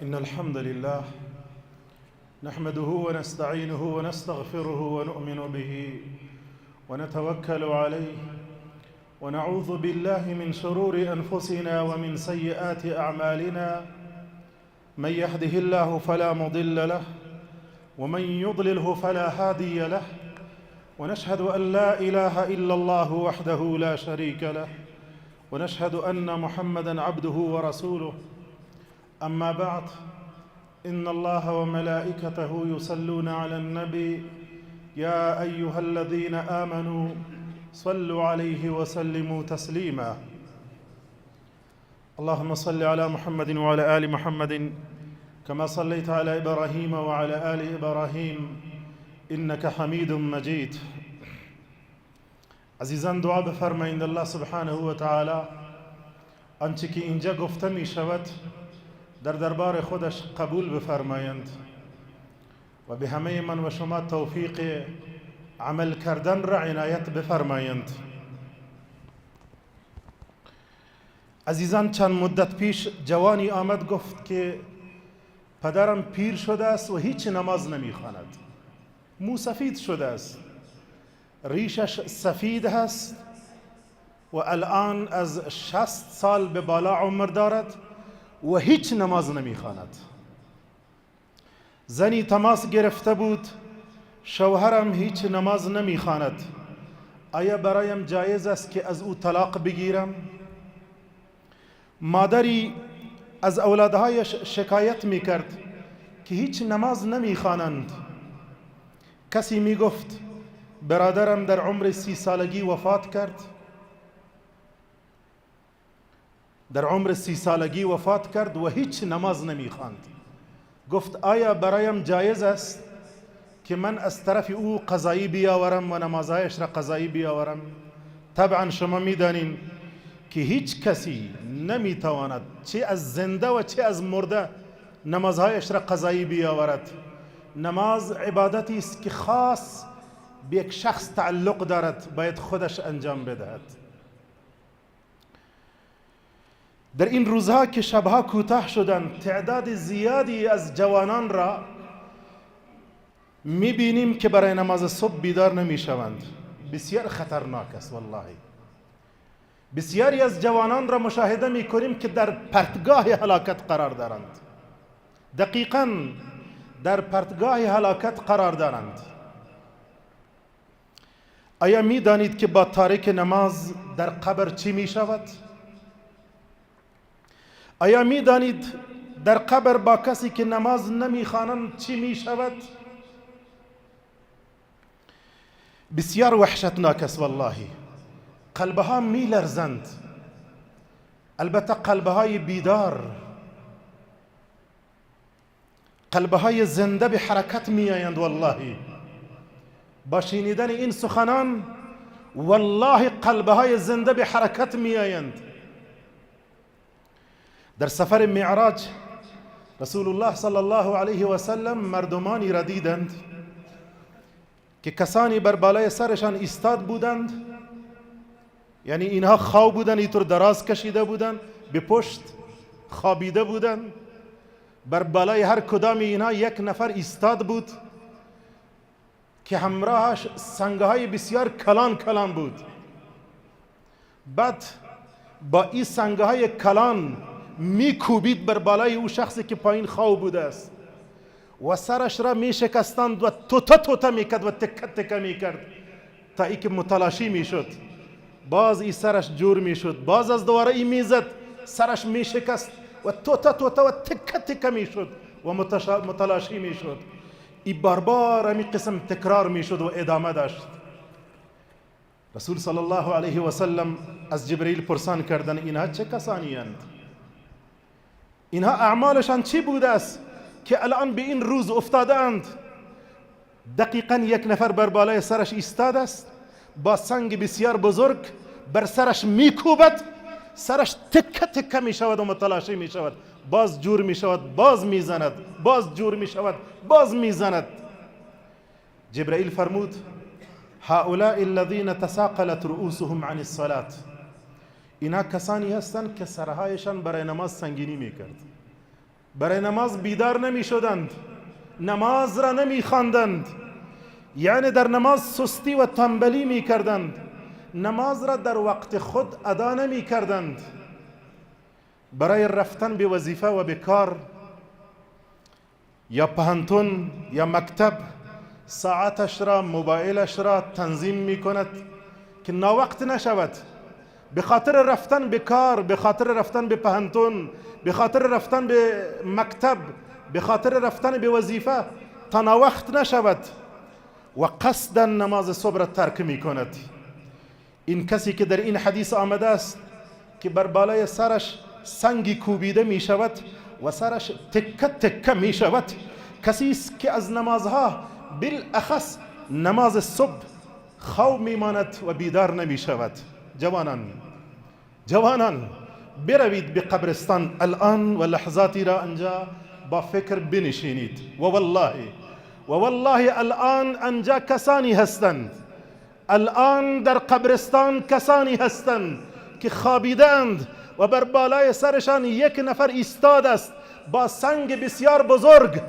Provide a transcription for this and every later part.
إن الحمد لله نحمده ونستعينه ونستغفره ونؤمن به ونتوكل عليه ونعوذ بالله من شرور أنفسنا ومن سيئات أعمالنا. من يهده الله فلا مضل له ومن يضلله فلا هادي له، ونشهد أن لا إله إلا الله وحده لا شريك له، ونشهد أن محمدًا عبده ورسوله. أما بعد، إن الله وملائكته يصلون على النبي يا أيها الذين آمنوا صلوا عليه وسلموا تسليما. اللهم صل على محمد وعلى آل محمد كما صليت على إبراهيم وعلى آل إبراهيم إنك حميد مجيد. عزیزان دعا بفرمایید الله سبحانه و تعالی آنچه که اینجا گفته می شود در دربار خودش قبول بفرمایند و به همه من و شما توفیق عمل کردن را عنایت بفرمایند. عزیزان، چند مدت پیش جوانی آمد گفت که پدرم پیر شده است و هیچ نماز نمیخواند. مو سفید شده است، ریشش سفید هست و الان از 60 سال به بالا عمر دارد و هیچ نماز نمیخواند. زنی تماس گرفته بود شوهرم هیچ نماز نمیخواند، آیا برایم جایز است که از او طلاق بگیرم؟ مادری از اولادهایش شکایت میکرد که هیچ نماز نمیخوانند. کسی میگفت برادرم در عمر 30 سالگی وفات کرد، در عمر 30 سالگی وفات کرد و هیچ نماز نمیخواند. گفت آیا برایم جایز است که من از طرف او قضایی بیاورم و نمازهایش را قضایی بیاورم؟ طبعا شما میدانین که هیچ کسی نمیتواند چه از زنده و چه از مرده نمازهایش را قضایی بیاورد. نماز عبادتی است که خاص به یک شخص تعلق دارد، باید خودش انجام بدهد. در این روزها که شبها کوتاه شدند، تعداد زیادی از جوانان را میبینیم که برای نماز صبح بیدار نمیشوند. بسیار خطرناک است والله. بسیاری از جوانان را مشاهده میکنیم که در پرتگاه هلاکت قرار دارند. دقیقاً در پرتگاه هلاکت قرار دارند. آیا میدانید که با تارک نماز در قبر چی میشود؟ آیا میدانید در قبر با کسی که نماز نمیخوانند چی میشود؟ بسیار وحشتناک است والله. قلبها میلرزند، البته قلبهای بیدار، قلبهای زنده به حرکت میآیند. والله با شنیدن این سخنان والله قلبهای زنده به حرکت میآیند. در سفر معراج رسول الله صلی الله علیه و سلم مردمانی را دیدند که کسانی بر بالای سرشان ایستاد بودند، یعنی اینها خواب بودند، اینطور دراز کشیده بودند، به پشت خوابیده بودند. بر بالای هر کدام اینها یک نفر ایستاد بود که همراهش سنگهای بسیار کلان کلان بود. بعد با این سنگهای کلان میکوبید بر بالای او شخصی که پایین خواب بوده است و سرش را میشکستند و توته توته میکرد و تکه تکه میکرد تا ای که متلاشی میشد. باز این سرش جور میشد، باز از دوباره این میزد، سرش میشکست و توته توته و تکه تکه میشد و متلاشی میشد. این بار همین قسم تکرار میشد و ادامه داشت. رسول صلی الله علیه و سلم از جبرئیل پرسان کردند اینها چه کسانی اند؟ اینها اعمالشان چی بوده است که الان به این روز افتاده اند؟ دقیقاً یک نفر بر بالای سرش ایستاده است، با سنگ بسیار بزرگ بر سرش میکوبد، سرش تکه تکه میشود و متلاشی میشود، باز جور میشود، باز میزند، باز جور میشود، باز میزند. جبرئیل فرمود هؤلاء الذين تساقلت رؤوسهم عن الصلاة، اینا کسانی هستند که سرهایشان برای نماز سنگینی میکرد. برای نماز بیدار نمی شدند، نماز را نمی خواندند، یعنی در نماز سستی و تنبلی می کردند، نماز را در وقت خود ادا نمی کردند. برای رفتن به وظیفه و به کار یا پهنتون یا مکتب ساعتش را، موبایلش را تنظیم می کند که ناوقت نشود. به خاطر رفتن به کار، به خاطر رفتن به پهنتون، به خاطر رفتن به مکتب، به خاطر رفتن به وظیفه تا ناوقت نشود و قصدا نماز صبح را ترک می کند. این کسی که در این حدیث آمده است که بر بالای سرش سنگی کوبیده می شود و سرش تکه تکه می شود، کسی است که از نمازها بالاخص نماز صبح خواب می ماند و بیدار نمی شود. جوانان بروید به قبرستان الان و لحظاتی را انجا با فکر بنشینید و والله الان انجا کسانی هستند، الان در قبرستان کسانی هستند که خوابیدند و بر بالای سرشان یک نفر ایستاد است با سنگ بسیار بزرگ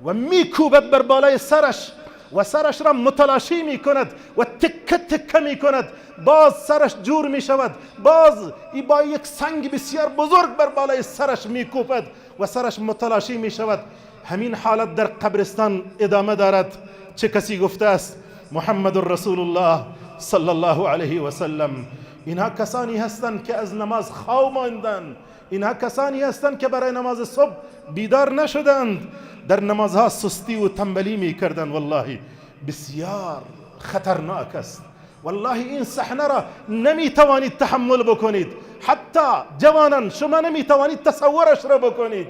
و میکوبد بر بالای سرش و سرش را متلاشی می کند و تکه تکه می کند، باز سرش جور می شود، باز با یک سنگ بسیار بزرگ بر بالای سرش می کوبد و سرش متلاشی می شود. همین حالت در قبرستان ادامه دارد. چه کسی گفته است؟ محمد رسول الله صلی الله علیه و سلم. اینها کسانی هستند که از نماز خواب ماندند، اینها کسانی هستند که برای نماز صبح بیدار نشدند، در نمازها سستی و تنبلی می کردند. والله بسیار خطرناک است. والله این صحنه را نمی توانید تحمل بکنید، حتی جوانان شما نمی توانید تصورش را بکنید.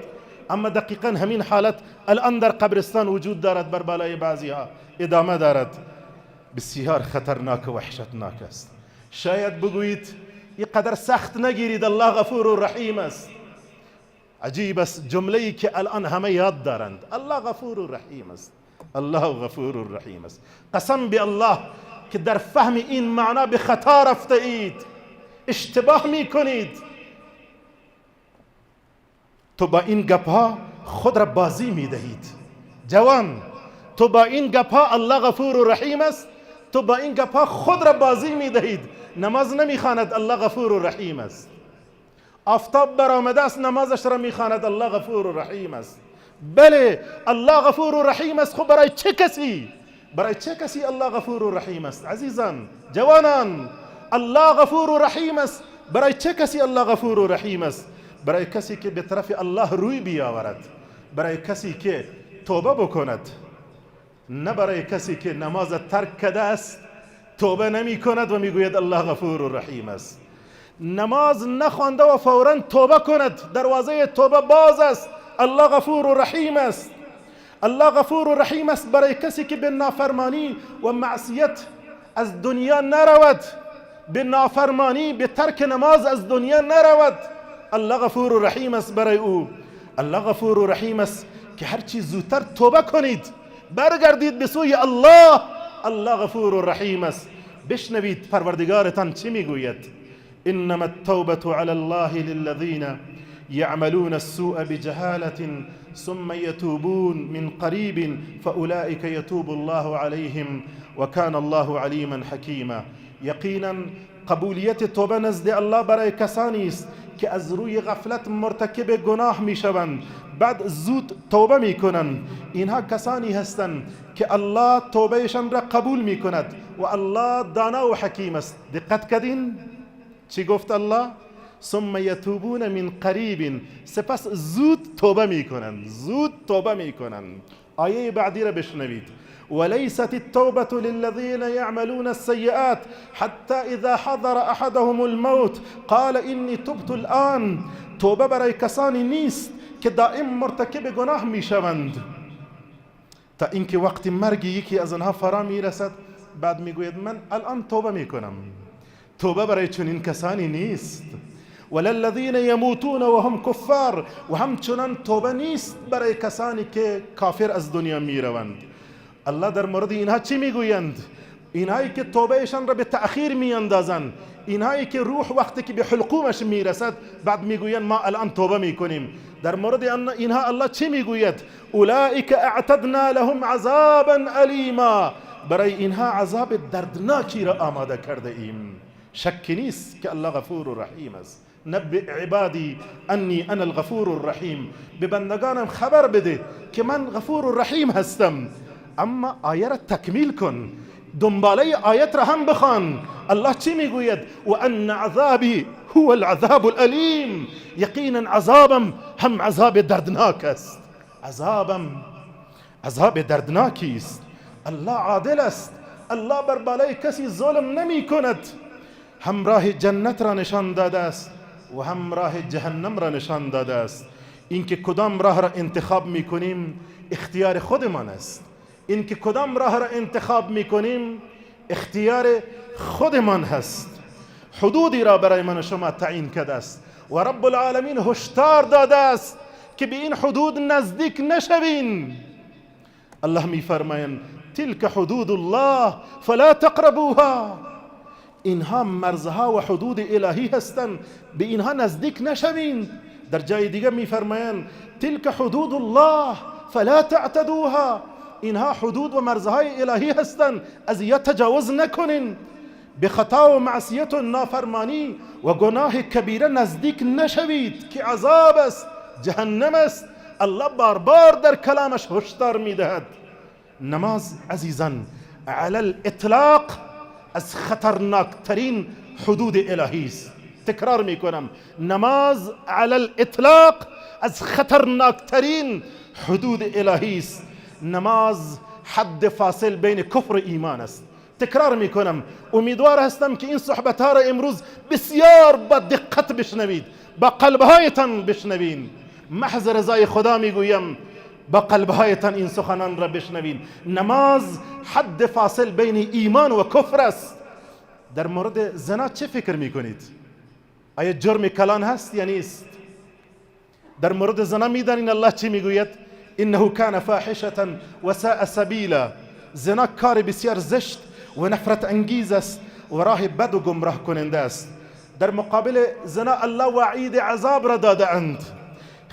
اما دقیقا همین حالت الان در قبرستان وجود دارد، بر بالای بعضی ها ادامه دارد. بسیار خطرناک و وحشتناک است. شاید بگویید این قدر سخت نگیرید، الله غفور و رحیم است. عجیب است جمله‌ای که الان همه یاد دارند، الله غفور و رحیم است، الله غفور و رحیم است. قسم به الله که در فهم این معنا به خطا رفته اید، اشتباه می کنید. تو با این گپ‌ها خود را بازی می دهید. جوان، تو با این گپ‌ها الله غفور و رحیم است، تو با این گپ‌ها خود را بازی می دهید. نماز نمی خواند، الله غفور و رحیم است. آفتاب برآمده است، نمازش را می خواند، الله غفور و رحیم است. بله الله غفور و رحیم است. خب برای چه کسی؟ برای چه کسی الله غفور و رحیم است؟ عزیزان جوانان، الله غفور و رحیم است. برای چه کسی الله غفور و رحیم است؟ برای کسی که به طرف الله روی بیاورد، برای کسی که توبه بکند، نه برای کسی که نماز ترک کرده است، توبه نمی کند و میگوید الله غفور و رحیم است. نماز نخوانده و فوراً توبه کند، دروازه توبه باز است، الله غفور و رحیم است. الله غفور و رحیم است برای کسی که به نافرمانی و معصیت از دنیا نرود، به نافرمانی، به ترک نماز از دنیا نرود. الله غفور و رحیم است برای او. الله غفور و رحیم است که هرچی زودتر توبه کنید، برگردید به سوی الله. الله غفور و رحیم است. بشنوید پروردگارتان چی میگوید. انما التوبة على الله للذين يعملون السوء بجهالة ثم يتوبون من قريب فأولئك يتوب الله عليهم وكان الله عليما حكيما. یقینا قبولیت توبه نزد الله برای کسانی است که از روی غفلت مرتکب گناه میشوند، بعد زود توبه میکنند. اینها کسانی هستند که الله توبهشان را قبول میکند و الله دانا و حکیم است. دقت کردین چی گفت الله؟ ثم یتوبون من قریب، سپس زود توبه میکنند، زود توبه میکنند. آیه بعدی را بشنوید. وليست التوبة للذين يعملون السيئات حتى إذا حضر أحدهم الموت قال إني تبت الآن. توبه برای کسانی نیست که دائم مرتکب گناه میشوند تا اینکه وقت مرگ یکی از آنها فرا میرسد بعد میگوید من الان توبه میکنم. توبه برای چنین کسانی نیست. وللذین یموتون وهم کفار، و همچنان توبه نیست برای کسانی که کافر از دنیا میروند. الله در مورد اینها چی میگویند؟ اینهایی که توبهشان را به تأخیر میاندازند، اینهایی که روح وقتی که به حلقومش میرسد بعد میگویند ما الان توبه میکنیم. در مورد اینها الله چی میگوید؟ اولئک اعتدنا لهم عذابا الیما، برای اینها عذاب دردناکی را آماده کرده ایم. شکی نیست که الله غفور و رحیم است. نبئ عبادی انی انا الغفور الرحیم، به بندگانم خبر بده که من غفور و رحیم هستم. اما آیه را تکمیل کن، دنباله آیت را هم بخوان. الله چی میگوید؟ و ان عذابی هو العذاب الالیم، یقینا عذابم هم عذاب دردناک است. عذابم عذاب دردناکی است. الله عادل است، الله بر بالای کسی ظلم نمی کند. هم راه جنت را نشان داده است و هم راه جهنم را نشان داده است. اینکه کدام راه را انتخاب میکنیم اختیار خودمان است. اینکه کدام راه را انتخاب میکنیم اختیار خودمان هست. حدودی را برای من و شما تعیین کرده است و رب العالمین هشدار داده است که به این حدود نزدیک نشوین. الله میفرمایند تلك حدود الله فلا تقربوها، اینها مرزها و حدود الهی هستند، به اینها نزدیک نشوین. در جای دیگه میفرمایند تلك حدود الله فلا تعتدوها، اینها حدود و مرزهای الهی هستند، از یا تجاوز نکنین. به خطا و معصیت و نافرمانی و گناه کبیره نزدیک نشوید که عذاب است، جهنم است. الله بار بار در کلامش هشدار میدهد. نماز عزیزان علی الاطلاق از خطرناک ترین حدود الهی است. تکرار میکنم، نماز علی الاطلاق از خطرناک ترین حدود الهی است. نماز حد فاصل بین کفر و ایمان است. تکرار میکنم، امیدوار هستم که این صحبت ها را امروز بسیار با دقت بشنوید، با قلبهایتان بشنوین. محض رضای خدا میگویم با قلبهایتان این سخنان را بشنوین. نماز حد فاصل بین ایمان و کفر است. در مورد زنا چه فکر میکنید؟ آیا جرم کلان هست یا نیست؟ در مورد زنا میدانین الله چی میگوید؟ انه کان فاحشة و ساء سبیلا، زنا کار بسیار زشت و نفرت انگیز است و راه بد و گمراه کننده است. در مقابل زنا الله وعید عذاب را داده اند.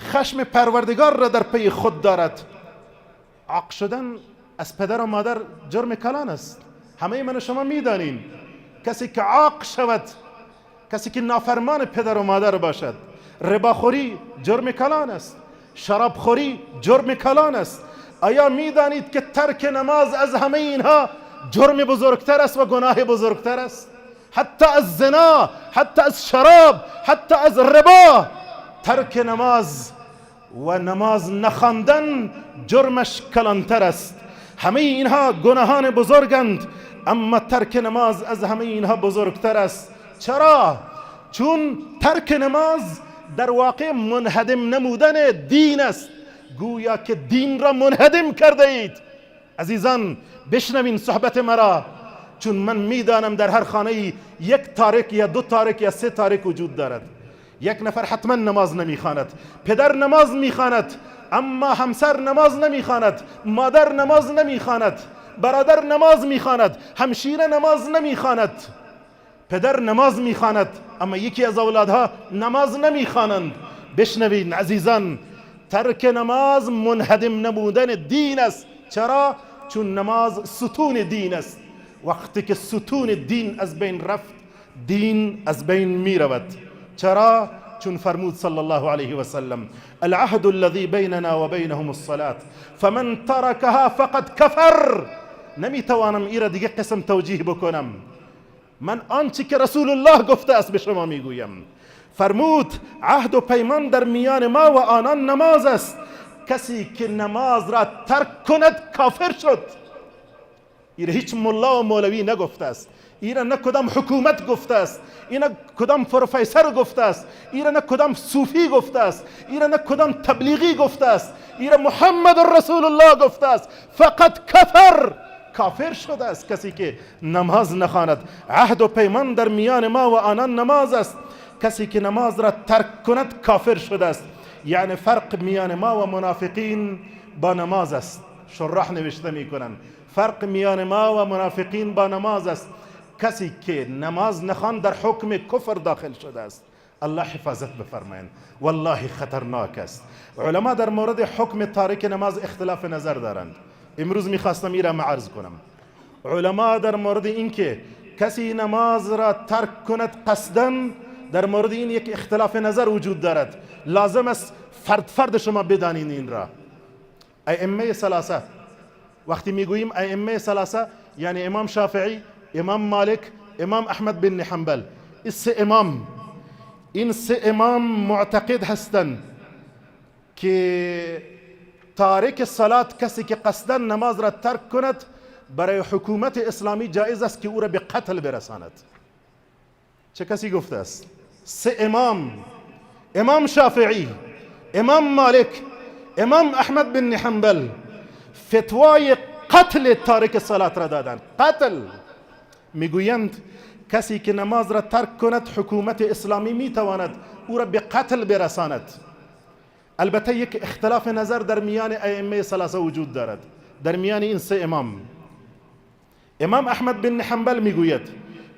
خشم پروردگار را در پی خود دارد. عاق شدن از پدر و مادر جرم کلان است. همه من و شما میدانیم کسی که عاق شود، کسی که نافرمان پدر و مادر باشد، رباخوری جرم کلان است، شرابخوری جرم کلان است. آیا میدانید که ترک نماز از همه اینها جرم بزرگتر است و گناه بزرگتر است؟ حتی از زنا، حتی از شراب، حتی از ربا، ترک نماز و نماز نخواندن جرمش کلانتر است. همه اینها گناهان بزرگند، اما ترک نماز از همه اینها بزرگتر است. چرا؟ چون ترک نماز در واقع منهدم نمودن دین است. گویا که دین را منهدم کرده اید. عزیزان بشنوین صحبت مرا، چون من میدانم در هر خانه یک تارک یا دو تارک یا سه تارک وجود دارد. یک نفر حتما نماز نمیخواند، پدر نماز میخواند اما همسر نماز نمیخواند، مادر نماز نمیخواند، برادر نماز میخواند، همشیره نماز نمیخواند، پدر نماز میخواند اما یکی از اولادها نماز نمیخوانند. بشنوین عزیزان، ترک نماز منهدم نمودن دین است. چرا؟ چون نماز ستون دین است. وقتی که ستون دین از بین رفت، دین از بین می رود. چرا؟ چون فرمود صلی الله علیه و سلم العهد الذي بيننا وبينهم الصلاة فمن تركها فقد كفر. نمیتوانم این را دیگه قسم توجیه بکنم. من آنچه که رسول الله گفته است به شما میگویم. فرمود عهد و پیمان در میان ما و آنان نماز است. کسی که نماز را ترک کند کافر شد. این هیچ ملا و مولوی نگفته است، این نه کدام حکومت گفته است، این نه کدام پروفسور گفته است، این نه کدام صوفی گفته است، این نه کدام تبلیغی گفته است، این محمد رسول الله گفته است. فقط کافر شده است کسی که نماز نخواند. عهد و پیمان در میان ما و آنان نماز است. کسی که نماز را ترک کند کافر شده است. یعنی فرق میان ما و منافقین با نماز است. شراح نوشته میکنن فرق میان ما و منافقین با نماز است. کسی که نماز نخواند در حکم کفر داخل شده است. الله حفاظت بفرمایند. والله خطرناک است. علما در مورد حکم تارک نماز اختلاف نظر دارند. امروز میخواستم این را عرض کنم. علما در مورد این که کسی نماز را ترک کند قصداً، در مورد این یک اختلاف نظر وجود دارد. لازم است فرد شما بدانید این را. ائمه ثلاثه، وقتی میگوییم ائمه ثلاثه یعنی امام شافعی، امام مالک، امام احمد بن حنبل، این سه امام معتقد هستند که تارک صلات، کسی که قصداً نماز را ترک کند، برای حکومت اسلامی جایز است که او را به قتل برساند. چه کسی گفته است؟ سه امام، امام شافعی، امام مالک، امام احمد بن حنبل، فتوای قتل تارک صلات را دادند. قتل. میگویند کسی که نماز را ترک کند، حکومت اسلامی میتواند او را به قتل برساند. البته یک اختلاف نظر در میان ائمه ثلاثه وجود دارد، در میان این سه امام. امام احمد بن حنبل میگوید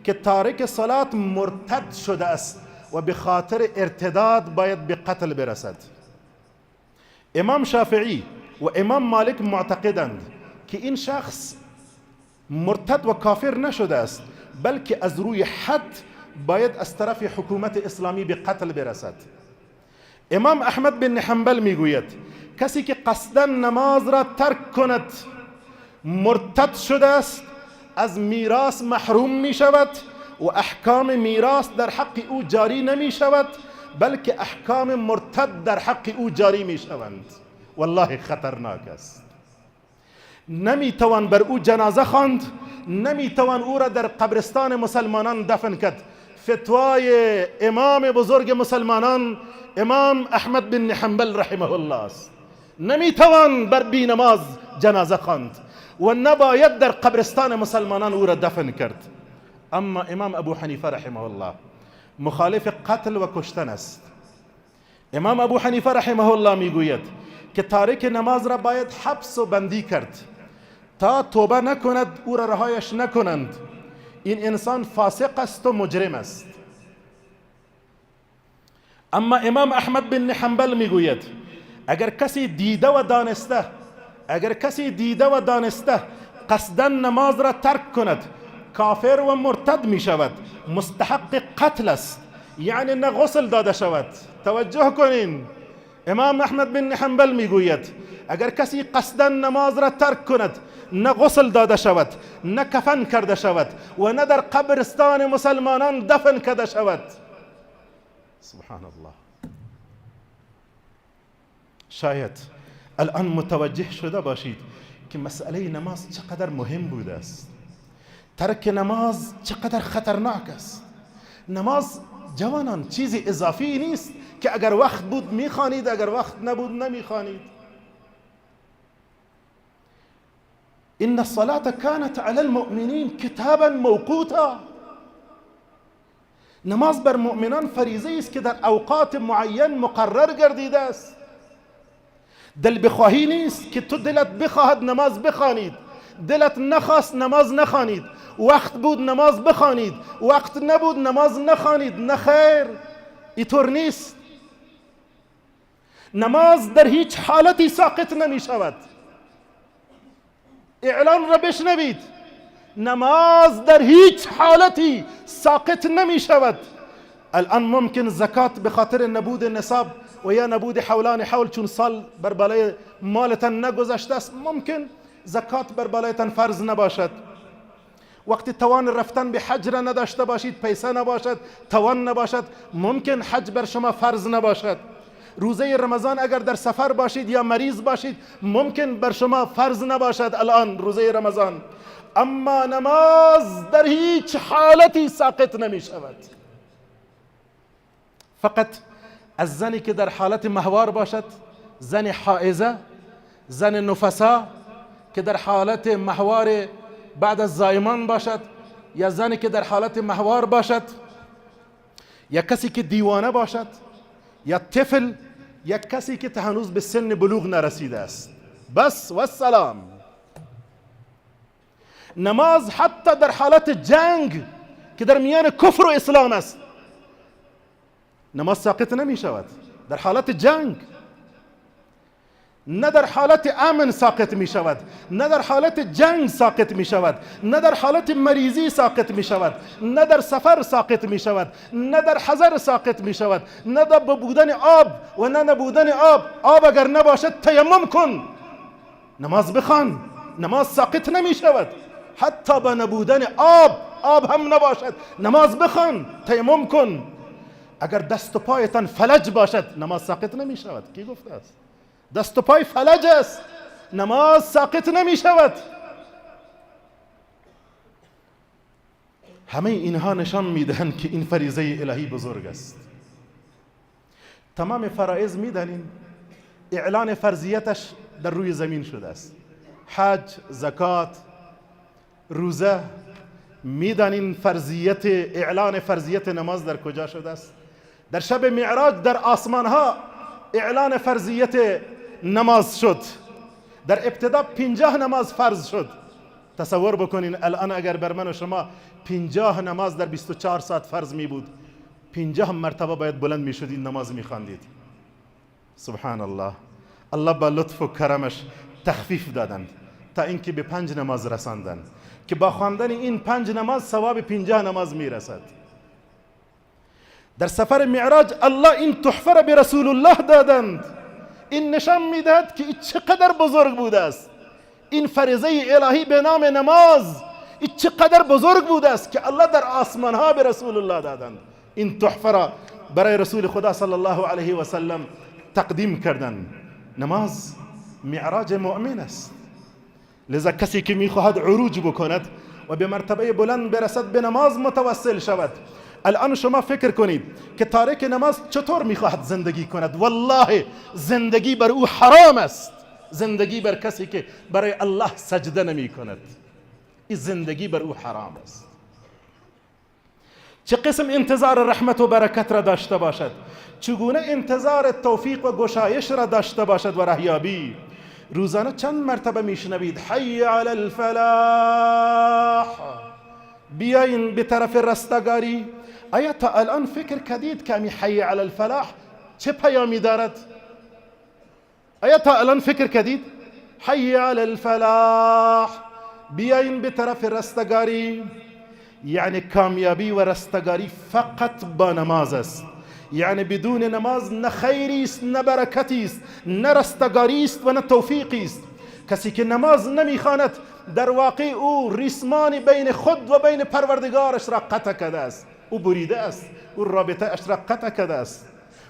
که تارک صلات مرتد شده است و به خاطر ارتداد باید به قتل برسد. امام شافعی و امام مالک معتقدند که این شخص مرتد و کافر نشده است، بلکه از روی حد باید از طرف حکومت اسلامی به قتل برسد. امام احمد بن حنبل میگوید کسی که قصداً نماز را ترک کند مرتد شده است، از میراث محروم می شود و احکام میراث در حق او جاری نمی شود، بلکه احکام مرتد در حق او جاری می شوند. والله خطرناک است. نمی توان بر او جنازه خواند، نمی توان او را در قبرستان مسلمانان دفن کرد. فتوای امام بزرگ مسلمانان امام احمد بن حنبل رحمه الله است. نمی توان بر بی نماز جنازه خواند و نباید در قبرستان مسلمانان او را دفن کرد. اما امام ابو حنیفه رحمه الله مخالف قتل و کشتن است. امام ابو حنیفه رحمه الله میگوید که تارک نماز را باید حبس و بندی کرد تا توبه نکند، او را رهایش نکنند. این انسان فاسق است و مجرم است. اما امام احمد بن حنبل میگوید اگر کسی دیده و دانسته قصداً نماز را ترک کند، کافر و مرتد می شود، مستحق قتل است، یعنی نه غسل داده شود. توجه کنین، امام احمد بن حنبل می گوید اگر کسی قصداً نماز را ترک کند، نه غسل داده شود، نه کفن کرده شود و نه در قبرستان مسلمانان دفن کرده شود. سبحان الله. شاید الان متوجه شده باشید که مسئله نماز چقدر مهم بوده است. ترک نماز چقدر خطرناک است. نماز جوانان چیز اضافی نیست که اگر وقت بود میخوانید، اگر وقت نبود نمیخوانید. ان الصلاة كانت على المؤمنین کتابا موقوتا. نماز بر مؤمنان فریضه است که در اوقات معین مقرر گردیده است. دل بخواهی نیست که تو دلت بخواهد نماز بخوانید، دلت نخواست نماز نخوانید. وقت بود نماز بخوانید، وقت نبود نماز نخوانید. نه خیر، اینطور نیست. نماز در هیچ حالتی ساقط نمی شود. اعلان را بشنوید، نماز در هیچ حالتی ساقط نمی شود. الان ممکن زکات به خاطر نبود نصاب و یا نبود حولان حول، چون سال بر بالای مالتان نگذشته است، ممکن زکات بر بالایتان فرض نباشد. وقتی توان رفتن به حج را نداشته باشید، پیسه نباشد، توان نباشد، ممکن حج بر شما فرض نباشد. روزه رمضان اگر در سفر باشید یا مریض باشید، ممکن بر شما فرض نباشد الان روزه رمضان. اما نماز در هیچ حالتی ساقط نمی شود. فقط از زنی که در حالت مهوار باشد، زن حائزه، زن نفسا که در حالت مهوار بعد از زایمان باشد، یا زنی که در حالت مهوار باشد، یا کسی که دیوانه باشد، یا طفل، یا کسی که هنوز به سن بلوغ نرسیده است. بس و سلام. نماز حتی در حالت جنگ که در میان کفر و اسلام است، نماز ساقط نمی شود. در حالت جنگ، نه در حالت امن ساقط می شود، نه در حالت جنگ ساقط می شود، نه در حالت مریضی ساقط می شود، نه در سفر ساقط می شود، نه در حضر ساقط می شود، نه در بودن آب و نه نبودن آب. آب اگر نباشد تیمم کن، نماز بخوان، نماز ساقط نمی شود. حتی با نبودن آب هم نباشد، نماز بخوان، تیمم کن. اگر دست و پایتان فلج باشد، نماز ساقط نمی شود. کی گفته است؟ دست و پای فلج است، نماز ساقط نمی شود. همه اینها نشان میدهند که این فریضه الهی بزرگ است. تمام فرائض میدانیم اعلان فرضیتش در روی زمین شده است. حج، زکات، روزه. میدانیم فرضیت اعلان فرضیت نماز در کجا شده است؟ در شب معراج در آسمان ها اعلان فرضیت نماز شد. در ابتدا 50 نماز فرض شد. تصور بکنین الان اگر بر من و شما 50 نماز در 24 ساعت فرض می بود، 50 مرتبه باید بلند می شدید نماز می خواندید. سبحان الله. الله با لطف و کرمش تخفیف دادند تا اینکه به 5 نماز رساندند که با خواندن این 5 نماز ثواب 50 نماز می رسد. در سفر معراج الله این تحفه را به رسول الله دادند. این نشان میدهد که چقدر بزرگ بوده است این فریضه الهی به نام نماز. این چقدر بزرگ بوده است که الله در آسمان ها به رسول الله دادند. این تحفه را برای رسول خدا صلی الله علیه و سلم تقدیم کردند. نماز معراج مؤمن است. لذا کسی که میخواهد عروج بکند و به مرتبه بلند برسد به نماز متوسل شود. الان شما فکر کنید که تارک نماز چطور میخواهد زندگی کند. والله زندگی بر او حرام است. زندگی بر کسی که برای الله سجده نمی کند، این زندگی بر او حرام است. چه قسم انتظار رحمت و برکت را داشته باشد، چگونه انتظار توفیق و گشایش را داشته باشد و رهیابی. روزانه چند مرتبه میشنوید حی علی الفلاح، بیاین به طرف رستگاری. آیا تا الان فکر کردید که همین حی علی الفلاح چه پیامی دارد؟ آیا تا الان فکر کردید حی علی الفلاح بیاین به طرف رستگاری؟ یعنی کامیابی و رستگاری فقط با نماز است. یعنی بدون نماز نه خیری است، نه برکتی است، نه رستگاری است و نه توفیقی است. کسی که نماز نمیخواند در واقع او ریسمانی بین خود و بین پروردگارش را قطع کرده است. او بریده است، او رابطه اش را قطع کرده است.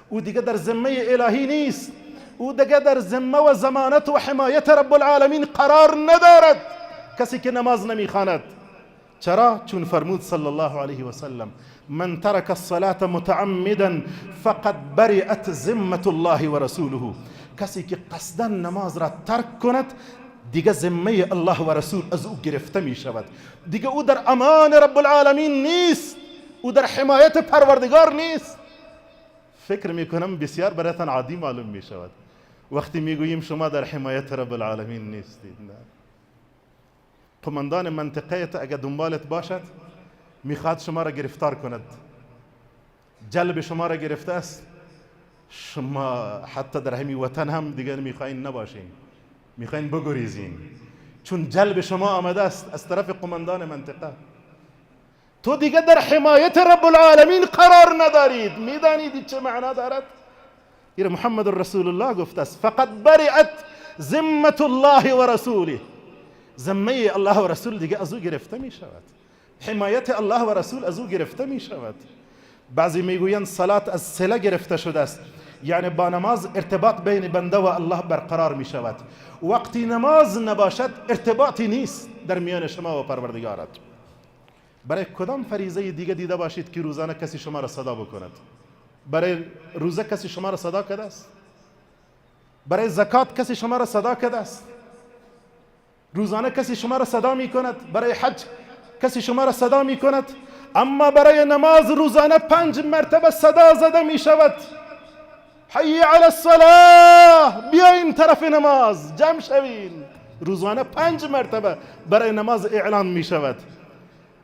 او دیگه در ذمه الهی نیست، او دیگه در ذمه و ضمانت و حمایت رب العالمین قرار ندارد. کسی که نماز نمیخواند. چرا؟ چون فرمود صلی الله علیه و سلم من ترک الصلاة متعمدا فقد برئت ذمة الله و رسوله. کسی که قصدا نماز را ترک کند دیگه ذمه الله و رسول از او گرفته می شود. دیگه او در امان رب العالمین نیست، او در حمایت پروردگار نیست. فکر می کنم بسیار برایتان عادی معلوم می شود وقتی می گوییم شما در حمایت رب العالمین نیستید. نه، قماندان منطقه اگر دنبالت باشد میخواد شما را گرفتار کند، جلب شما را گرفته است، شما حتی در همین وطن هم دیگر میخواین نباشین، میخواین بگریزین، چون جلب شما آمده است از طرف قماندان منطقه. تو دیگر در حمایت رب العالمین قرار ندارید. میدانید چه معنا دارد؟ این محمد رسول الله گفته است فقط برئت ذمة الله و رسوله. ذمه الله و رسول دیگه از او گرفته می شود، حمایت الله و رسول از او گرفته می شود. بعضی میگویند صلات از صله گرفته شده است، یعنی با نماز ارتباط بین بنده و الله برقرار می شود. وقتی نماز نباشد ارتباطی نیست در میان شما و پروردگارت. برای کدام فریضه دیگه دیده باشید که روزانه کسی شما را صدا بکند؟ برای روزه کسی شما را صدا کرده است؟ برای زکات کسی شما را صدا کرده است؟ روزانه کسی شما را صدا می کند؟ برای حج کسی شما را صدا می کند؟ اما برای نماز روزانه 5 مرتبه صدا زده می شود حی علی الصلاة، بیاین طرف نماز، جمع شوین. روزانه 5 مرتبه برای نماز اعلان می شود.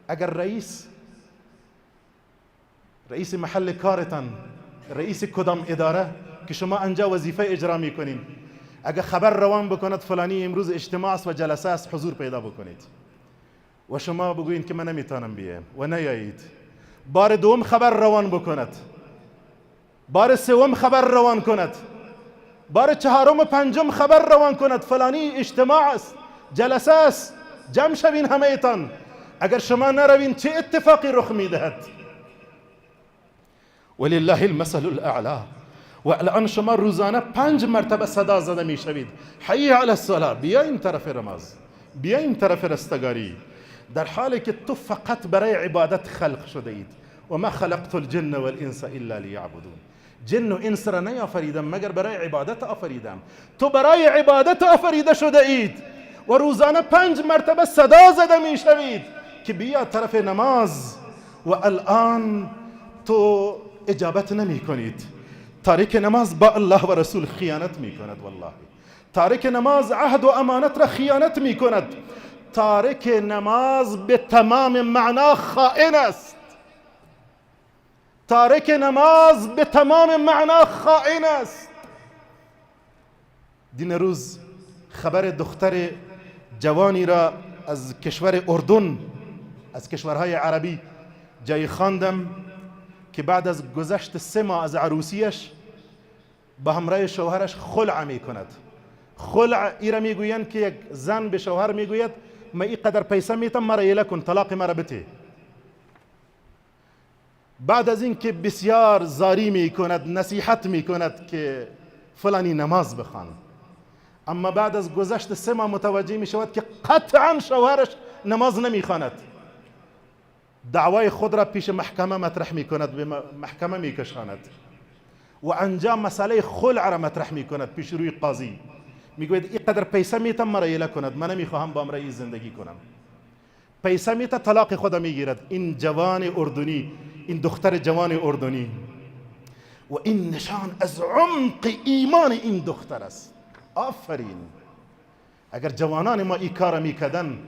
اگر رئیس محل کارتان رئیس کدام اداره که شما انجا وظیفه اجرا میکنین، اگر خبر روان بکند فلانی امروز اجتماع است و جلسه است، حضور پیدا بکنید و شما بگویین که من نمیتونم بیایم و نیایید. بار دوم خبر روان بکند، بار سوم خبر روان کند، بار چهارم و پنجم خبر روان کند فلانی اجتماع است، جلسه است، جمع شوین همه ایتان. اگر شما نروین چه اتفاقی رخ میدهد؟ ولله المثل الاعلی. و الان شما روزانه 5 مرتبه صدا زده میشوید حی علی الصلاه، بیاین طرف نماز، بیاین طرف رستگاری، در حالی که تو فقط برای عبادت خلق شده اید. و ما خلقت الجن والانس الا لیعبدون. جن و انس را نیافریدم مگر برای عبادت آفریدم. تو برای عبادت آفریده شده اید و روزانه 5 مرتبه صدا زده میشوید که بیا طرف نماز، و الان تو اجابت نمی کنید. تارک نماز با الله و رسول خیانت می کند. والله تارک نماز عهد و امانت را خیانت می کند. تارک نماز به تمام معنا خائن است. تارک نماز به تمام معنا خائن است. دین روز خبر دختر جوانی را از کشور اردن، از کشورهای عربی جای خواندم که بعد از گذشت 3 ماه از عروسیش با همراه شوهرش خلع می کند. خلع ایرا میگویند که یک زن به شوهر میگوید من این قدر پیسه میتم مرا یله کن، طلاق مرا بده. بعد از این که بسیار زاری می کند، نصیحت می کند که فلانی نماز بخوان، اما بعد از گذشت 3 ماه متوجه می شود که قطعا شوهرش نماز نمی خواند. دعوای خود را پیش محکمه مطرح می کند، به محکمه می کشاند و انجام مسئله خلع را مطرح می کند پیش روی قاضی. می گوید این قدر پیسه میتم مرا یله کند، من نمی خواهم با امرأی زندگی کنم. پیسه میته، طلاق خود می گیرد. این جوان اردنی، این دختر جوان اردنی، و این نشان از عمق ایمان این دختر است. آفرین. اگر جوانان ما این کار میکردند،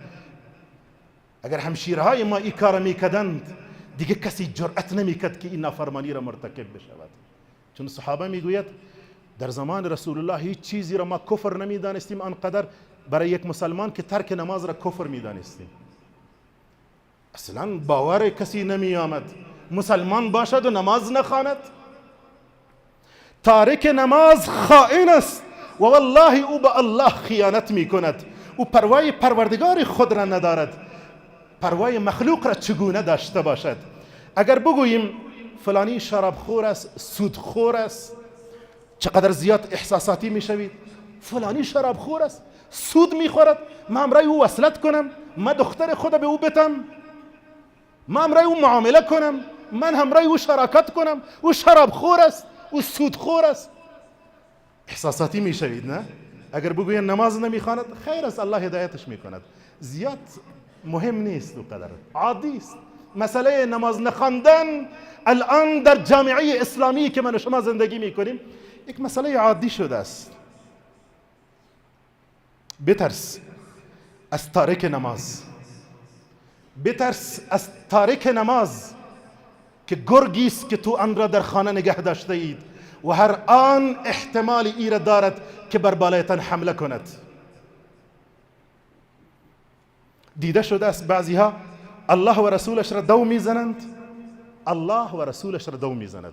اگر همشیرهای ما این کار میکردند، دیگه کسی جرأت نمیکرد که این نافرمانی را مرتکب بشود. چون صحابه میگوید در زمان رسول الله هیچ چیزی را ما کفر نمیدانستیم آنقدر برای یک مسلمان که ترک نماز را کفر میدانستیم. اصلا باور کسی نمی آمد مسلمان باشد و نماز نخواند. تارک نماز خائن است و والله او به الله خیانت می کند. او پروای پروردگار خود را ندارد، پروای مخلوق را چگونه داشته باشد. اگر بگوییم فلانی شرابخور است، سودخور است، چقدر زیاد احساساتی می شوید. فلانی شرابخور است، سود می خورد، من همراه او وصلت کنم، من دختر خود به او بتم، من همراه او معامله کنم، من همراه او شراکت کنم، او شرابخور است، او سودخور است. احساساتی می شوید نه؟ اگر بگوین نماز نمی خواند، خیر است، الله هدایتش می کند. زیاد مهم نیست، او قدر عادی است. مسئله نماز نخواندن الان در جامعه اسلامی که من و شما زندگی می کنیم یک مسئله عادی شده است. بترس از تارک نماز، بترس از تارک نماز که گرگی است که تو آن را در خانه نگه داشته اید و هر آن احتمال ای را دارد که بر بالایتان حمله کند. دیده شده است بعضی ها الله و رسولش را دو میزنند، الله و رسولش را دو میزند.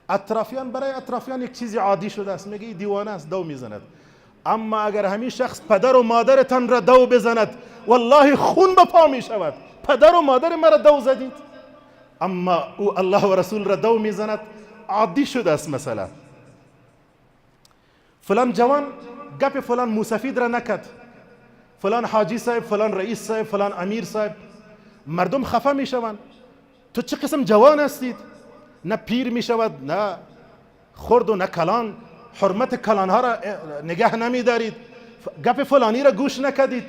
اطرافیان برای اطرافیان یک چیزی عادی شده است، میگه دیوانه است دو میزند. اما اگر همین شخص پدر و مادرتان را دو بزند، والله خون به پا می شود. پدر و مادر مرا دو زدید، اما او الله و رسول را دو میزند. عادی شده است مسئله. فلان جوان گپ فلان موسفید را نکد، فلان حاجی صاحب، فلان رئیس صاحب، فلان امیر صاحب. مردم خفه می شوند. تو چه قسم جوان هستید؟ نه پیر می شود، نه خرد و نه کلان. حرمت کلانها را نگه نمی دارید، گپ فلانی را گوش نکدید.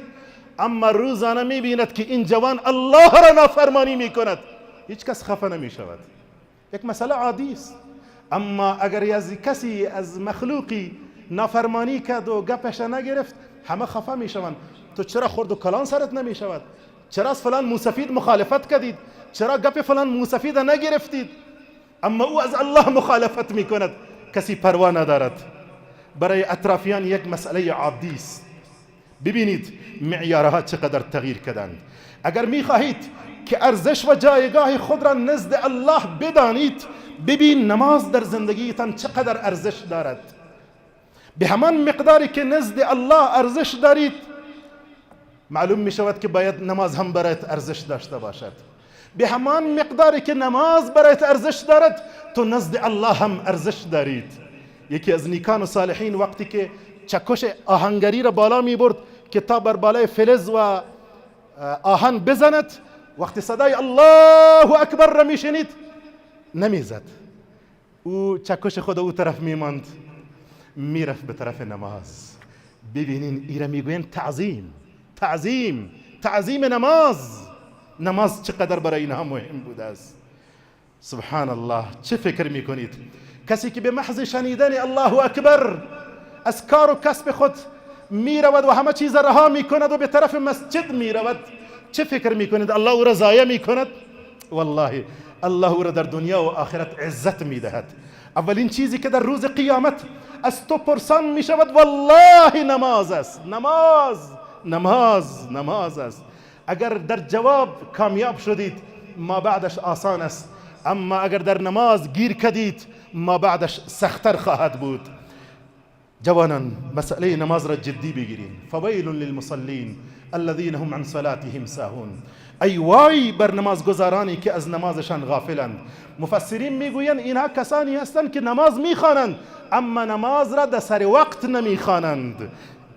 اما روزانه می بیند که این جوان الله را نافرمانی می کند، هیچ کس خفه نمی شود. یک مسئله عادی است. اما اگر از کسی از مخلوقی نافرمانی کرد و گپش نگرفت، همه خفه می شوند. تو چرا خرد و کلان سرت نمی شود؟ چرا از فلان موسفید مخالفت کردید؟ چرا گپ فلان موسفید نگرفتید؟ اما او از الله مخالفت میکند کسی پروا ندارد. برای اطرافیان یک مسئله عادی است. ببینید معیارها چقدر تغییر کردند. اگر میخواهید که ارزش و جایگاه خود را نزد الله بدانید، ببین نماز در زندگیتان چقدر ارزش دارد. به همان مقداری که نزد الله ارزش دارید، معلوم می شود که باید نماز هم برایت ارزش داشته باشد. به همان مقداری که نماز برایت ارزش دارد، تو نزد الله هم ارزش دارید. یکی از نیکان و صالحین وقتی که چکش آهنگری را بالا می برد که تا بر بالای فلز و آهن بزند، وقتی صدای الله اکبر را می شنید نمیزد، او چکش خود او طرف می ماند، میرفت به طرف نماز. ببینین ایره میگوین تعظیم نماز چقدر برای اینها مهم بوده است. سبحان الله. چه فکر میکنید کسی که به محض شنیدن الله اکبر از کار و کسب خود میرود و همه چیز رها میکند و به طرف مسجد میرود، چه فکر میکنید الله او را ضایع میکند؟ والله الله او را در دنیا و آخرت عزت میدهد. اولین چیزی که در روز قیامت از تو پرسان می شود والله نماز است. نماز است. اگر در جواب کامیاب شدید ما بعدش آسان است، اما اگر در نماز گیر کردید ما بعدش سختر خواهد بود. جوانان مسئله نماز را جدی بگیرین. فویل للمصلین الذین هم عن صلاتهم ساهون. ای وای بر نمازگزارانی که از نمازشان غافلند. مفسرین میگویند اینها کسانی هستند که نماز میخوانند اما نماز را در سر وقت نمیخوانند.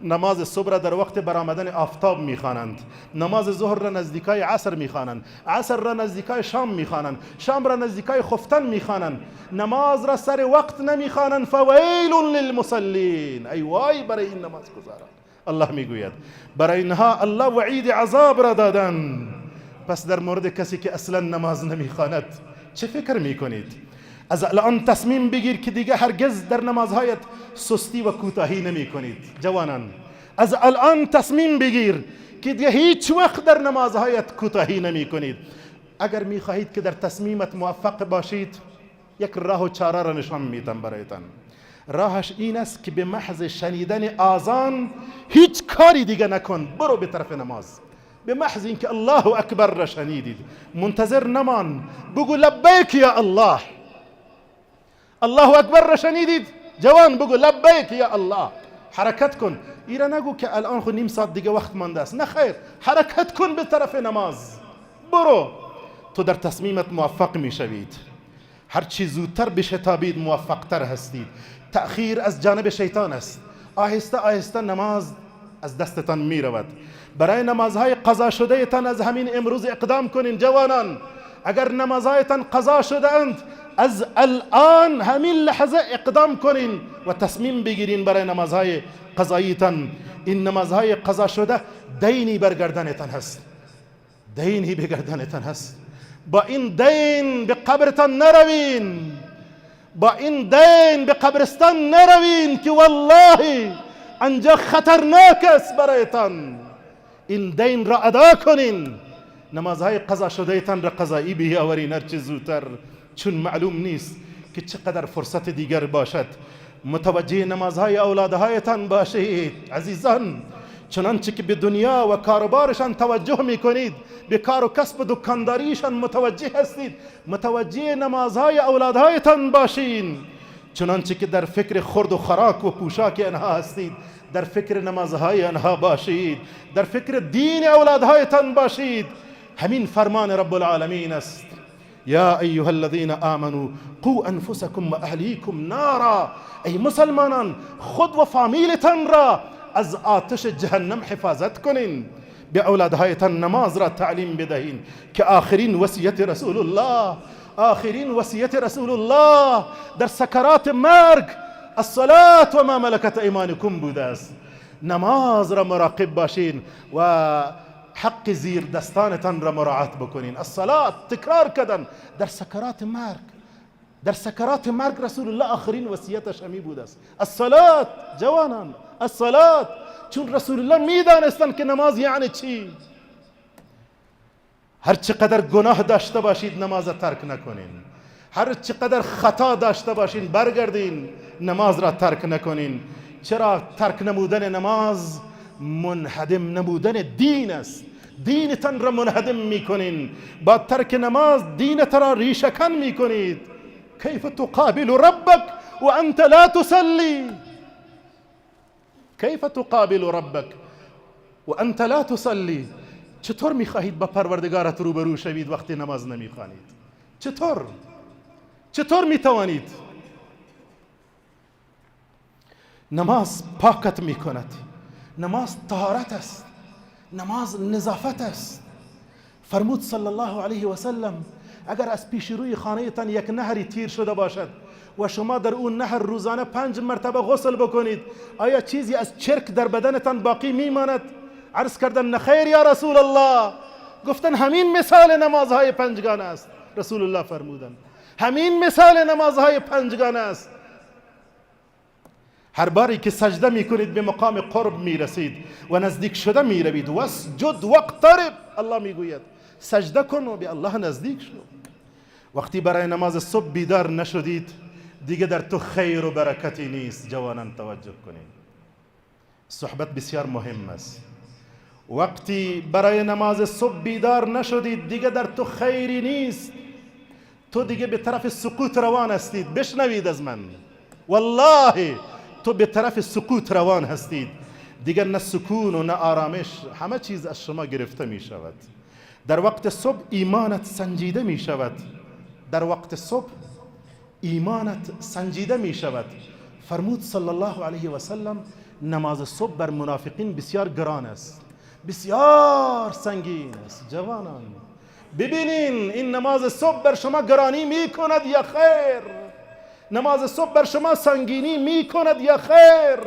نماز صبح را در وقت برآمدن آفتاب میخوانند، نماز ظهر را نزدیکای عصر میخوانند، عصر را نزدیکای شام میخوانند، شام را نزدیکای خفتن میخوانند، نماز را سر وقت نمیخوانند. فویل للمصلین. ای وای برای این نمازگزاران. الله میگوید برای اینها الله وعید عذاب را دادن. پس در مورد کسی که اصلا نماز نمیخواند چه فکر میکنید؟ از الان تصمیم بگیر که دیگه هرگز در نمازهایت سستی و کوتاهی نمی کنید. جوانان از الان تصمیم بگیر که دیگه هیچ وقت در نمازهایت کوتاهی نمی کنید. اگر می خواهید که در تصمیمت موفق باشید، یک راه و چاره را نشان میدم برایتان. راهش این است که به محض شنیدن آذان هیچ کاری دیگه نکن، برو به طرف نماز. به محض اینکه الله اکبر را شنیدید منتظر نمان، بگو لبیک یا الله. الله اکبر را شنیدید جوان، بگو لبیک یا الله. حرکت کن. ایره نگو که الان خود نیم ساعت دیگه وقت مانده است. نه خیر، حرکت کن به طرف نماز. برو، تو در تصمیمت موفق می شوید. هر چی زودتر بشتابید موفق تر هستید. تأخیر از جانب شیطان است. آهسته آهسته نماز از دستتان می رود. برای نمازهای قضا شده تان از همین امروز اقدام کنین. جوانان اگر نمازهایتان قضا شده اند از الان همین لحظه اقدام کنین و تصمیم بگیرین برای نمازهای قضاییتان. این نمازهای قضا شده دینی برگردنتان هست، دینی بگردنتان هست. با این دین به قبرتان نروین، با این دین به قبرستان نروین که والله انجا خطرناک است برایتان. این دین را ادا کنین. نمازهای قضا شده تان را قضایی بیاورین هر چه زودتر، چون معلوم نیست که چقدر فرصت دیگر باشد. متوجه نمازهای اولادهایتان باشید عزیزان. چنانچه که به دنیا و کاروبارشان توجه میکنید، به کار و کسب و دکانداریشان متوجه هستید، متوجه نمازهای اولادهایتان باشین. چنانچه که در فکر خورد و خوراک و پوشاک آنها هستید، در فکر نمازهای آنها باشید، در فکر دین اولادهایتان باشید. همین فرمان رب العالمین است. یا ایها الذین آمنوا قوا انفسکم و اهلیکم نارا. ای مسلمانان خود و فامیلتان را از آتش جهنم حفاظت کنین. به اولادهایتان نماز را تعلیم بدهین که آخرین وصیت رسول الله، آخرین وصیت رسول الله در سکرات مرگ الصلاة و ما ملکت ایمانکم بوده است. نماز را مراقب باشین و حق زیر دستانتان را مراعات بکنین. الصلاة تکرار کردن در سکرات مرگ. در سکرات مرگ رسول الله آخرین وصیتش همی بوده است. الصلاة جوانان، الصلاة. چون رسول الله میدانستند که نماز یعنی چی. هر چقدر گناه داشته باشید نماز ترک نکنین. هر چقدر خطا داشته باشین برگردین، نماز را ترک نکنین. چرا؟ ترک نمودن نماز منهدم نمودن دین است. دینتان را منهدم میکنین. با ترک نماز دینت را ریشه‌کن میکنید. کیف تقابل ربک و انت لا تصلی؟ کیف تقابل ربک و انت لا تصلی؟ چطور میخواهید با پروردگارت روبرو شوید وقتی نماز نمیخوانید؟ چطور میتوانید؟ نماز پاکت میکند. نماز طهارت است. نماز نظافت است. فرمود صلی الله علیه و سلم اگر از پیش روی خانه تان یک نهری تیر شده باشد و شما در اون نهر روزانه 5 مرتبه غسل بکنید، آیا چیزی از چرک در بدنتان باقی میماند؟ عرض کردن نخیر یا رسول الله. گفتن همین مثال نمازهای پنجگانه است. رسول الله فرمودند همین مثال نمازهای پنجگانه است. هر باری که سجده میکنید به مقام قرب میرسید و نزدیک شده میروید. واسجد واقترب، الله میگوید سجده کن و به الله نزدیک شو. وقتی برای نماز صبح بیدار نشدید دیگه در تو خیر و برکتی نیست. جوانان توجه کنید، صحبت بسیار مهم است. وقتی برای نماز صبح بیدار نشدید دیگه در تو خیری نیست. تو دیگه به طرف سقوط روان هستید. بشنوید از من، والله تو به طرف سقوط روان هستید. دیگر نه سکون و نه آرامش، همه چیز از شما گرفته می شود. در وقت صبح ایمانت سنجیده می شود. در وقت صبح ایمانت سنجیده می شود. فرمود صلی الله علیه و سلم نماز صبح بر منافقین بسیار گران است، بسیار سنگین است. جوانان ببینین این نماز صبح بر شما گرانی می کند یا خیر؟ نماز صبح بر شما سنگینی می کند یا خیر؟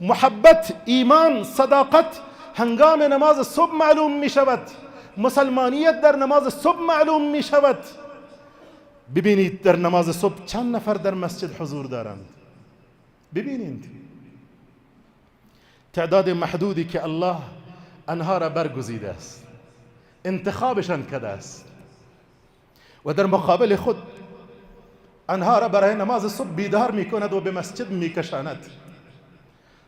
محبت، ایمان، صداقت هنگام نماز صبح معلوم می شود. مسلمانیت در نماز صبح معلوم می شود. ببینید در نماز صبح چند نفر در مسجد حضور دارند. ببینید تعداد محدودی که الله آنها را برگزیده است، انتخابشان کرده است و در مقابل خود آنها را برای نماز صبح بیدار می کند و به مسجد می کشاند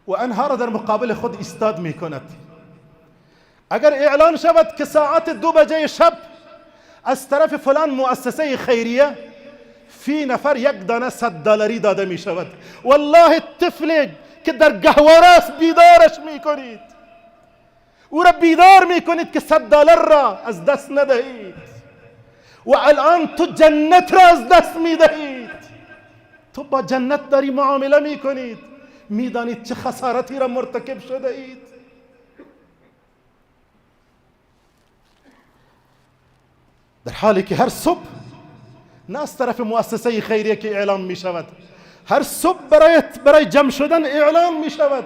و آنها را در مقابل خود ایستاد می کند. اگر اعلان شود که ساعت 2 بجه شب از طرف فلان مؤسسه خیریه فی نفر 1 دانه $100 داده می شود، والله طفل که در گهواره است بیدارش می کنید، او را بیدار می کنید که $100 را از دست ندهید و الان تو جنت را از دست می دهید. تو با جنت داری معامله می کنید، می دانید چه خسارتی را مرتکب شده اید. در حالی که هر صبح نه از طرف مؤسسه خیریه که اعلام می شود، هر صبح برای جمع شدن اعلام می شود.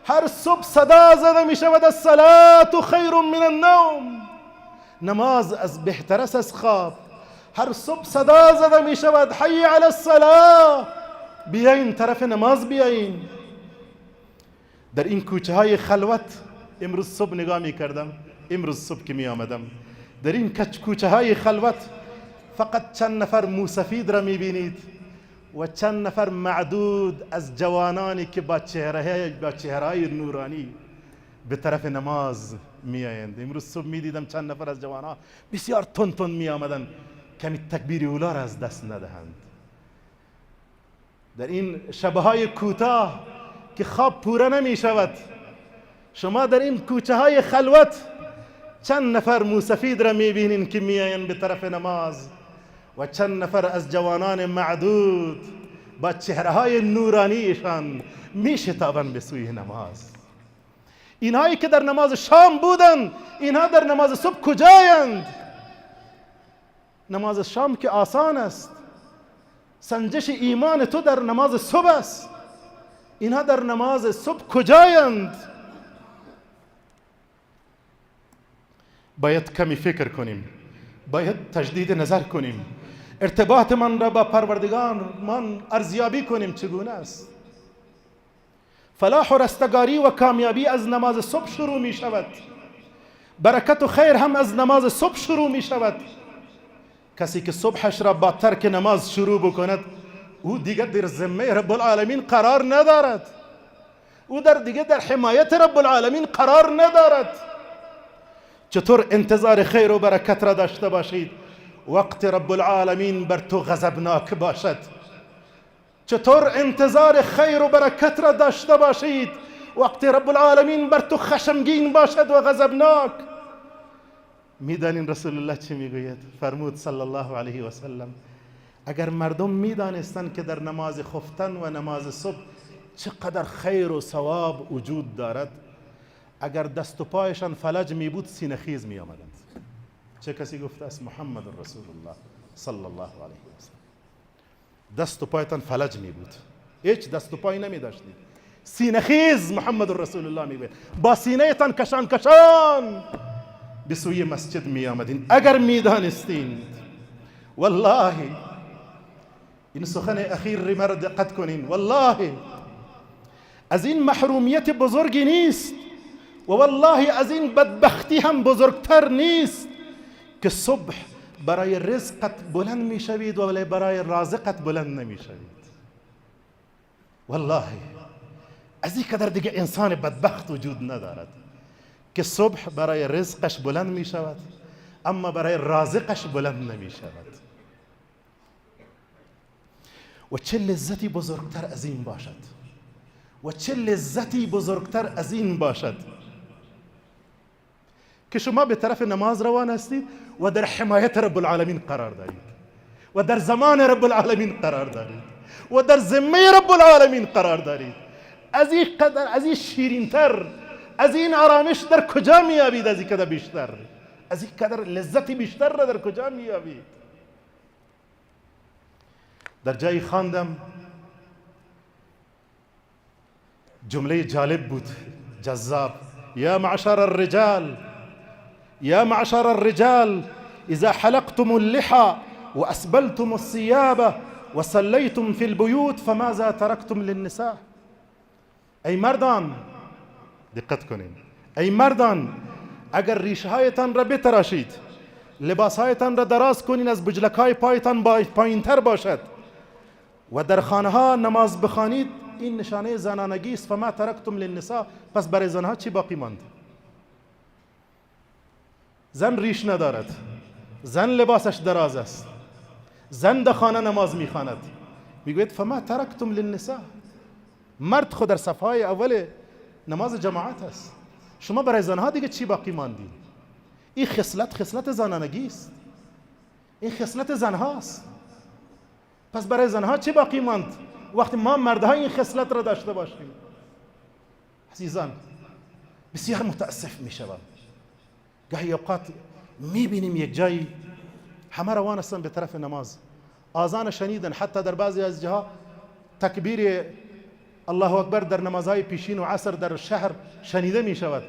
هر صبح صدا زده می شود الصلاة خیر من النوم، نماز از بهتر است از خواب. هر صبح صدا زده می شود حی علی الصلاة، بیاین طرف نماز بیاین. در این کوچه های خلوت امروز صبح نگاه می کردم، امروز صبح که می آمدم در این کوچه های خلوت فقط چند نفر موسفید را می بینید و چند نفر معدود از جوانانی که با چهره‌های نورانی به طرف نماز می آیند. امروز صبح می دیدم چند نفر از جوانان بسیار تند می آمدن کمی تکبیر اولا را از دست ندهند. در این شبهای کوتاه که خواب پوره نمی شود، شما در این کوچه های خلوت چند نفر موسفید را می بینین که می آیند به طرف نماز و چند نفر از جوانان معدود با چهره‌های نورانیشان می شتابند به سوی نماز. اینهایی که در نماز شام بودند اینها در نماز صبح کجایند؟ نماز شام که آسان است، سنجش ایمان تو در نماز صبح است، اینها در نماز صبح کجایند؟ باید کمی فکر کنیم، باید تجدید نظر کنیم، ارتباط من را با پروردگار من ارزیابی کنیم چگونه است. فلاح و رستگاری و کامیابی از نماز صبح شروع می شود. برکت و خیر هم از نماز صبح شروع می شود. کسی که صبحش را با ترک نماز شروع بکند او دیگر در ذمه رب العالمین قرار ندارد، او دیگه در حمایت رب العالمین قرار ندارد. چطور انتظار خیر و برکت را داشته باشید وقت رب العالمین بر تو غضبناک باشد؟ چطور انتظار خیر و برکت را داشته باشید وقت رب العالمین بر تو خشمگین باشد و غضبناک؟ میدانین رسول الله چی میگوید؟ فرمود صلی الله علیه و سلم اگر مردم میدانستند که در نماز خفتن و نماز صبح چقدر خیر و ثواب وجود دارد، اگر دست و پایشان فلج می بود سینه خیز می آمدند. چه کسی گفته است؟ محمد رسول الله صلی الله علیه و سلم. دست و پایتان فلج می بود، هیچ دست و پای نمی داشتید، سینه خیز محمد رسول الله می بود، با سینه تان کشان کشان به سوی مسجد می آمدین. اگر می دانستین، والله این سخن اخیر را دقت کنین، والله از این محرومیت بزرگی نیست و والله از این بدبختی هم بزرگتر نیست که صبح برای رزقت بلند می شوید ولی برای رازقت بلند نمی شوید. والله از این قدر دیگه انسان بدبخت وجود ندارد که صبح برای رزقش بلند می شود اما برای رازقش بلند نمی شود. و چه لذتی بزرگتر از این باشد، و چه لذتی بزرگتر از این باشد که شما به طرف نماز روان هستید و در حمایت رب العالمین قرار دارید و در زمان رب العالمین قرار دارید و در ذمه رب العالمین قرار دارید. از این قدر، از این شیرینتر، از این آرامش در کجا میابید؟ از این قدر بیشتر، از این قدر لذتی بیشتر را در کجا میابید؟ در جایی خواندم جمله جالب بود، جذاب: یا معشر الرجال، یا معشر الرجال اذا حلقتم اللحى واسبلتم الثياب وصليتم في البيوت فماذا تركتم للنساء. ای مردان، دقت کنین، ای مردان اگر ریشه هایتان را بتراشید، لباس هایتان را دراز کنین از بجلک های پایتان پایینتر باشد و در خانه ها نماز بخوانید، این نشانه زنانگی است. فما ترکتم للنساء، پس برای زنها چی باقی ماند؟ زن ریش ندارد، زن لباسش دراز است، زن در خانه نماز میخواند، میگوید فما ترکتم للنساء. مرد خود در صفحه اول نماز جماعت است، شما برای زنها دیگه چی باقی ماندید؟ این خصلت زنانگی است، این خصلت زنهاست. پس برای زنها چی باقی ماند وقتی ما مردها این خصلت را داشته باشیم؟ عزیزان بسیار متاسف میشوم، گاهی اوقات میبینیم یک جایی همه روان هستن به طرف نماز، آذان شنیدن، حتی در بعضی از جاها تکبیر الله اکبر در نمازهای پیشین و عصر در شهر شنیده می شود،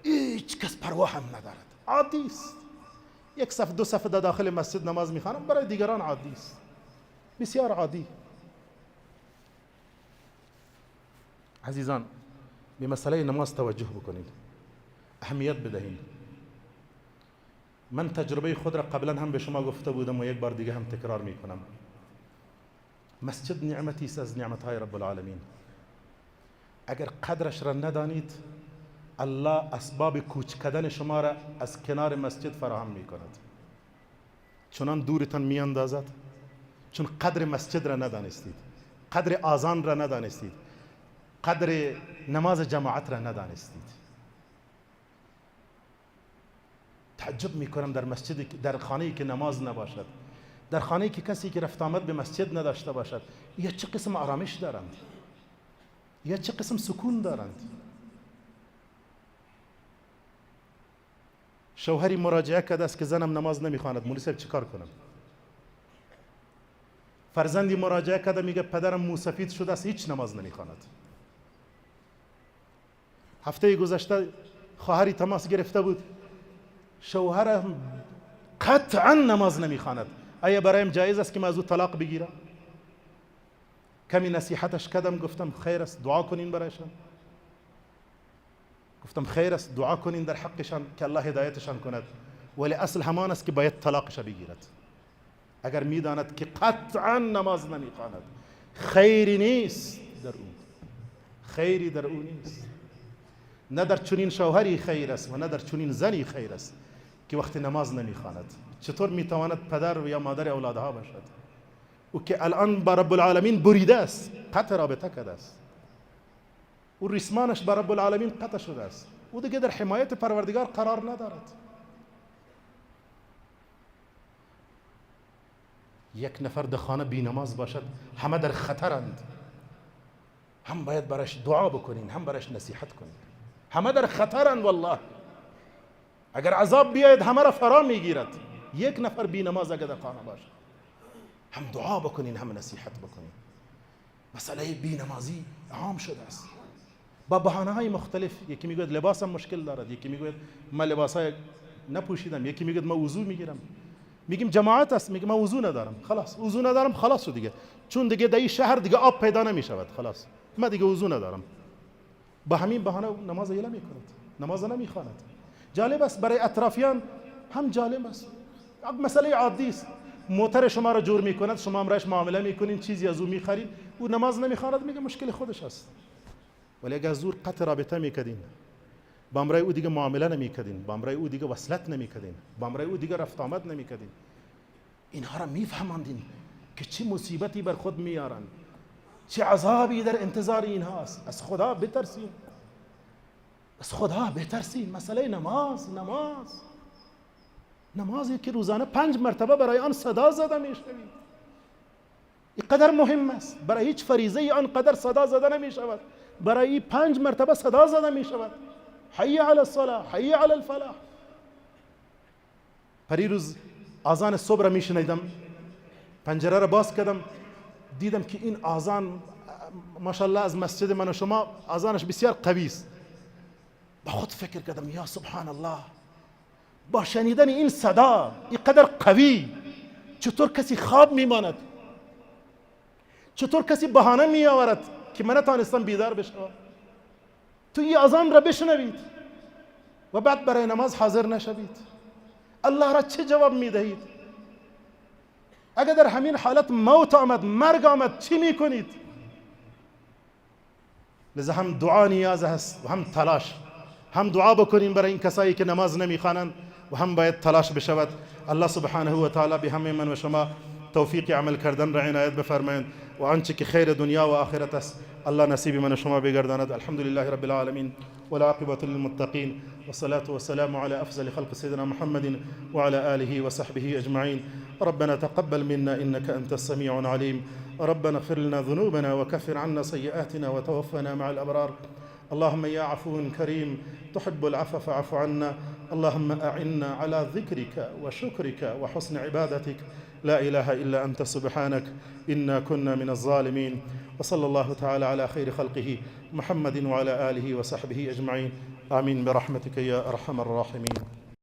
هیچ کس پروا هم ندارد، عادی است. یک صف دو صف در داخل مسجد نماز میخوانم، برای دیگران عادی است، بسیار عادی. عزیزان به مسئله نماز توجه بکنید، اهمیت بدهید. من تجربه خود را قبلا هم به شما گفته بودم و یک بار دیگه هم تکرار میکنم. مسجد نعمتی است از نعمتهای رب العالمین. اگر قدرش را ندانید، الله اسباب کوچ کردن شما را از کنار مسجد فراهم میکند، چنان دورتان میاندازد، چون قدر مسجد را ندانستید، قدر آذان را ندانستید، قدر نماز جماعت را ندانستید. تعجب میکنم در مسجد، در خانه‌ای که نماز نباشد، در خانه‌ای که کسی که رفت آمد به مسجد نداشته باشد، یا چه قسم آرامش دارند، یا چه قسم سکون دارند. شوهری مراجعه کرده است که زنم نماز نمیخواند، مولی صاحب چیکار کنم؟ فرزندی مراجعه کرده میگه پدرم موسفید شده است، هیچ نماز نمیخواند. هفته گذشته خواهری تماس گرفته بود، شوهرم قطعا نماز نمیخواند، آیا برایم جایز است که من از او طلاق بگیرم؟ کمی نصیحتش کردم، گفتم خیر است دعا کنین برایشان، گفتم خیر است دعا کنین در حقشان که الله هدایتشان کند، ولی اصل همان است که باید طلاقش بگیرد. اگر میداند که قطعا نماز نمیخواند خیری نیست در او، خیری در او نیست. نه در چنین شوهری خیر است و نه در چنین زنی خیر است که وقتی نماز نمیخواند. چطور میتواند پدر و یا مادر اولادها باشد؟ او که الان با رب العالمین بریده است، قطع رابطه کرده است، او ریسمانش با رب العالمین قطع شده است، او دیگه در حمایت پروردگار قرار ندارد. یک نفر در خانه بی نماز باشد، همه در خطرند، هم باید برش دعا بکنین، هم برش نصیحت کنین، همه در خطرند. والله اگر عذاب بیاید همه را فرا میگیرد. یک نفر بی نماز اگر در خانه باشد، هم دعا بکنین هم نصیحت بکنین. مسئله بی نمازی عام شده است با بهانه های مختلف. یکی میگوید لباسم مشکل دارد، یکی میگوید من لباسای نپوشیدم، یکی میگوید من وضو میگیرم. میگیم جماعت است، میگه من وضو ندارم، خلاص وضو ندارم، خلاص دیگه، چون دیگه در این شهر دیگه آب پیدا نمیشود، خلاص من دیگه وضو ندارم. با همین بهانه نماز یله میکند، نماز نمیخواند. جالب است برای اطرافیان هم جالب است، مسئله عادی است. موتر شما را جور میکند، شما امرش معامله میکنین، چیزی از او میخرید، او نماز نمیخواند، میگه مشکل خودش است. ولی اگر زور قطع رابطه میکردین، با امرای او دیگه معامله نمیکردین، با امرای او دیگه وصلت نمیکردین، با امرای او دیگه رفت آمد نمیکردین، اینها را میفهماندین که چه مصیبتی بر خود میارن، چه عذابی در انتظار اینها است. از خدا بترسین، از خدا بترسین. مسئله نمازی که روزانه 5 مرتبه برای آن صدا زده میشوید، اینقدر مهم است. برای هیچ فریضه آن قدر صدا زده نمیشود، برای 5 مرتبه صدا زده میشود. حی علی الصلاة، حی علی الفلاح. پریروز آذان صبح را میشنیدم، پنجره را باز کردم، دیدم که این آذان ماشاءالله از مسجد من و شما آذانش بسیار قوی است. با خود فکر کردم یا سبحان الله، با شنیدن این صدا اینقدر قوی چطور کسی خواب میماند؟ چطور کسی بهانه میآورد که من نتوانستم بیدار بشم؟ تو این اذان را بشنوید و بعد برای نماز حاضر نشوید، الله را چه جواب میدهید؟ اگر در همین حالت موت آمد، مرگ آمد، چی میکنید؟ لذا هم دعا نیاز هست و هم تلاش. هم دعا بکنیم برای این کسایی که نماز نمیخوانند و هم باید تلاش بشود. الله سبحانه و تعالی به همه من و شما توفیق عمل کردن را عنایت بفرمایند و آنچه که خیر دنیا و آخرت است الله نصیب من و شما بگرداند. الحمد لله رب العالمین والعاقبة للمتقین والصلاة والسلام على أفضل خلق سيدنا محمد وعلى آله وصحبه أجمعين. ربنا تقبل منا إنك أنت السميع العليم. ربنا اغفر لنا ذنوبنا وكفر عنا سيئاتنا وتوفنا مع الأبرار. اللهم يا عفو كريم تحب العفو فاعف عنا. اللهم أعنا على ذكرك وشكرك وحسن عبادتك. لا إله إلا أنت سبحانك إنا كنا من الظالمين. وصلى الله تعالى على خير خلقه محمد وعلى آله وصحبه أجمعين. آمين برحمتك يا أرحم الراحمين.